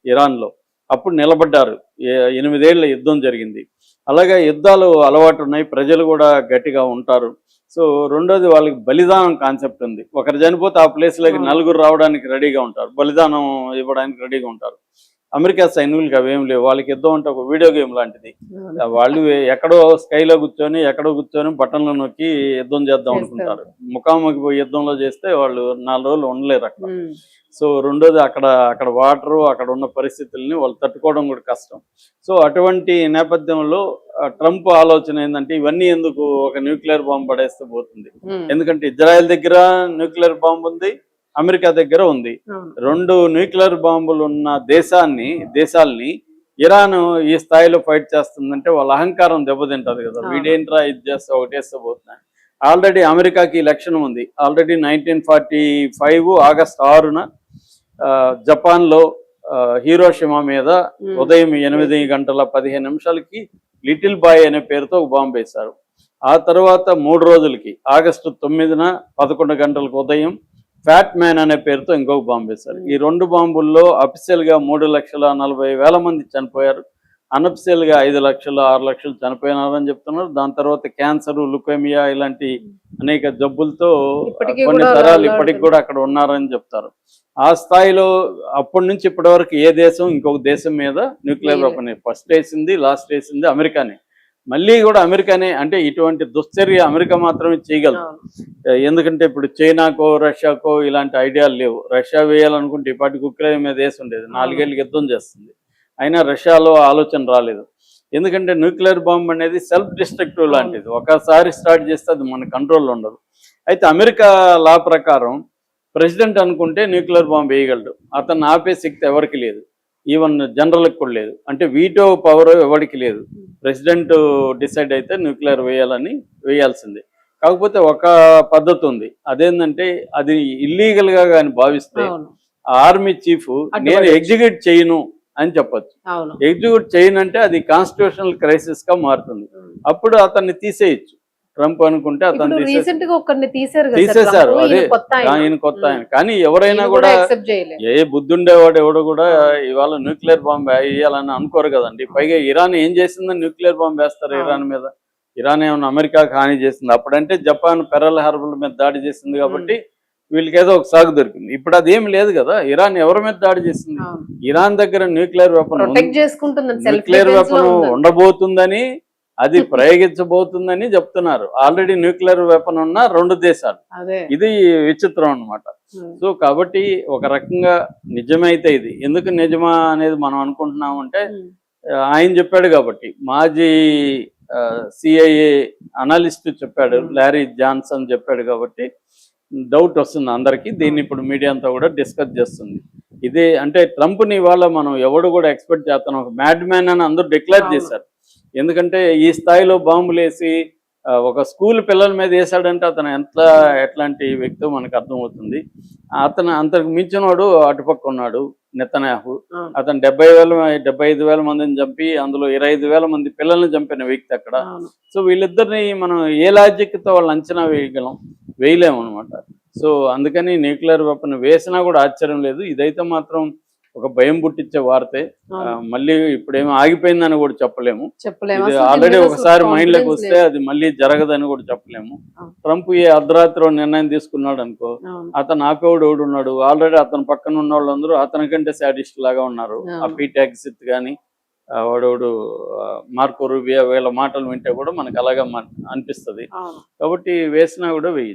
ఇరాన్లో. అప్పుడు నిలబడ్డారు. 8 ఏళ్ల యుద్ధం జరిగింది. అలాగే యుద్ధాలు అలవాటు ఉన్నాయి, ప్రజలు కూడా గట్టిగా ఉంటారు. సో రెండోది వాళ్ళకి బలిదానం కాన్సెప్ట్ ఉంది. ఒకరు చనిపోతే ఆ ప్లేస్లోకి నలుగురు రావడానికి రెడీగా ఉంటారు, బలిదానం ఇవ్వడానికి రెడీగా ఉంటారు. అమెరికా సైనికులకి అవేం లేవు. వాళ్ళకి యుద్ధం అంటే ఒక వీడియో గేమ్ లాంటిది. వాళ్ళు ఎక్కడో స్కైలో కూర్చొని ఎక్కడో కూర్చొని బటన్లు నొక్కి యుద్ధం చేద్దాం అనుకుంటారు. ముఖాముఖి పోయి యుద్ధంలో చేస్తే వాళ్ళు 4 రోజులు ఉండలేరు అక్కడ. సో రెండోది అక్కడ వాటరు, అక్కడ ఉన్న పరిస్థితుల్ని వాళ్ళు తట్టుకోవడం కూడా కష్టం. సో అటువంటి నేపథ్యంలో ట్రంప్ ఆలోచన ఏంటంటే ఇవన్నీ ఎందుకు, ఒక న్యూక్లియర్ బాంబు పడేస్తే పోతుంది. ఎందుకంటే ఇజ్రాయెల్ దగ్గర న్యూక్లియర్ బాంబు ఉంది, అమెరికా దగ్గర ఉంది. 2 న్యూక్లియర్ బాంబులు ఉన్న దేశాల్ని ఇరాన్ ఈ స్థాయిలో ఫైట్ చేస్తుందంటే వాళ్ళ అహంకారం దెబ్బతింటది కదా. వీడేంట్రా ఇది చేస్తే ఒకటేస్తే పోతున్నా. ఆల్రెడీ అమెరికాకి లక్షణం ఉంది. ఆల్రెడీ 1945 ఆగస్టు 6న జపాన్లో హీరోషిమా మీద ఉదయం 8:15 లిటిల్ బాయ్ అనే పేరుతో ఒక బాంబు వేశారు. ఆ తర్వాత 3 రోజులకి ఆగస్టు 9న 11 గంటలకు ఉదయం ఫ్యాట్ మ్యాన్ అనే పేరుతో ఇంకొక బాంబు వేశారు. ఈ 2 బాంబుల్లో అఫీషియల్గా 3,40,000 మంది చనిపోయారు. అనఫిషియల్గా 5 లక్షలు 6 లక్షలు చనిపోయినారని చెప్తున్నారు. దాని తర్వాత క్యాన్సర్, లుకేమియా ఇలాంటి అనేక జబ్బులతో కొన్ని తరాలు ఇప్పటికి కూడా అక్కడ ఉన్నారని చెప్తారు. ఆ స్థాయిలో అప్పటి నుంచి ఇప్పటి వరకు ఏ దేశం ఇంకొక దేశం మీద న్యూక్లియర్ వెపన్ ఫస్ట్ వేసింది, లాస్ట్ వేసింది అమెరికానే. మళ్ళీ కూడా అమెరికానే. అంటే ఇటువంటి దుశ్చర్య అమెరికా మాత్రమే చేయగలదు. ఎందుకంటే ఇప్పుడు చైనాకో రష్యాకో ఇలాంటి ఐడియాలు లేవు. రష్యా వేయాలనుకుంటే ఇప్పటికి ఉక్రెయిన్ మీద వేసి ఉండేది. 4 ఏళ్ళకి యుద్ధం చేస్తుంది. అయినా రష్యాలో ఆలోచన రాలేదు. ఎందుకంటే న్యూక్లియర్ బాంబ్ అనేది సెల్ఫ్ డిస్ట్రక్టివ్ లాంటిది. ఒకసారి స్టార్ట్ చేస్తే అది మన కంట్రోల్లో ఉండదు. అయితే అమెరికా లా ప్రకారం ప్రెసిడెంట్ అనుకుంటే న్యూక్లియర్ బాంబ్ వేయగలడు. అతను ఆపే శక్తి ఎవరికి లేదు, ఈవెన్ జనరల్కి కూడా లేదు. అంటే వీటో పవర్ ఎవరికి లేదు. ప్రెసిడెంట్ డిసైడ్ అయితే న్యూక్లియర్ వేయాల్సిందే. కాకపోతే ఒక పద్ధతి ఉంది. అదేంటంటే అది ఇల్లీగల్గా కానీ భావిస్తే ఆర్మీ చీఫ్ నేను ఎగ్జిక్యూట్ చేయను అని చెప్పచ్చు. ఎగ్జిక్యూట్ చేయనంటే అది కాన్స్టిట్యూషనల్ క్రైసిస్ గా మారుతుంది. అప్పుడు అతన్ని తీసేయచ్చు. ట్రంప్ అనుకుంటే అతను తీసేశారు. అదే ఆయన కొత్త ఆయన. కానీ ఎవరైనా కూడా ఏ బుద్ధుండేవాడు ఎవడు కూడా ఇవాళ న్యూక్లియర్ బాంబ్ వేయాలని అనుకోరు కదండి. పైగా ఇరాన్ ఏం చేసిందని న్యూక్లియర్ బాంబ్ వేస్తారు ఇరాన్ మీద? ఇరాన్ ఏమన్నా అమెరికాకు హాని చేసింది? అప్పుడంటే జపాన్ పెరల్ హార్బర్ మీద దాడి చేసింది కాబట్టి వీళ్ళకి ఏదో ఒక సాగు దొరికింది. ఇప్పుడు అదేం లేదు కదా. ఇరాన్ ఎవరి మీద దాడి చేసింది? ఇరాన్ దగ్గర న్యూక్లియర్ వెపన్ ఉండబోతుందని, అది ప్రయోగించబోతుందని చెప్తున్నారు. ఆల్రెడీ న్యూక్లియర్ వెపన్ ఉన్న 2 దేశాలు. ఇది విచిత్రం అన్నమాట. సో కాబట్టి ఒక రకంగా నిజమైతే ఇది ఎందుకు నిజమా అనేది మనం అనుకుంటున్నామంటే ఆయన చెప్పాడు కాబట్టి. మాజీ సిఐఏ అనలిస్ట్ చెప్పాడు, లారీ జాన్సన్ చెప్పాడు కాబట్టి డౌట్ వస్తుంది అందరికీ. దీన్ని ఇప్పుడు మీడియా అంతా కూడా డిస్కస్ చేస్తుంది. ఇదే అంటే ట్రంప్ని ఇవాళ మనం ఎవడు కూడా ఎక్స్పెక్ట్ చేస్తాం. ఒక మ్యాడ్ మ్యాన్ అని అందరూ డిక్లేర్ చేశారు. ఎందుకంటే ఈ స్థాయిలో బాంబులు వేసి ఒక స్కూల్ పిల్లల మీద వేసాడంటే అతను ఎట్లాంటి వ్యక్తి మనకు అర్థమవుతుంది. అతను అంతకు మించినవాడు అటుపక్క ఉన్నాడు నెతన్యాహు. అతను 75,000 మందిని చంపి అందులో 25,000 మంది పిల్లల్ని చంపిన వ్యక్తి అక్కడ. సో వీళ్ళిద్దరిని మనం ఏ లాజిక్తో వాళ్ళు అంచనా వేయలేము అనమాట. సో అందుకని న్యూక్లియర్ వెపన్ వేసినా కూడా ఆశ్చర్యం లేదు. ఇదైతే మాత్రం ఒక భయం పుట్టించే వార్తే. మళ్ళీ ఇప్పుడేమో ఆగిపోయిందని కూడా చెప్పలేము. ఇది ఆల్రెడీ ఒకసారి మైండ్ లోకి వస్తే అది మళ్ళీ జరగదని కూడా చెప్పలేము. ట్రంప్ ఏ అర్ధరాత్రి నిర్ణయం తీసుకున్నాడు అనుకో, అతను ఆపేవాడు ఎవడు ఉన్నాడు? ఆల్రెడీ అతని పక్కన ఉన్న వాళ్ళందరూ అతనికంటే శాడిస్ట్ లాగా ఉన్నారు. ఆ పీట్ ఎగ్జిత్ కానీ వాడోడు మార్కో రూబియో వీళ్ళ మాటలు వింటే కూడా మనకు అలాగే అనిపిస్తుంది. కాబట్టి వేసినా కూడా వేయచ్చు.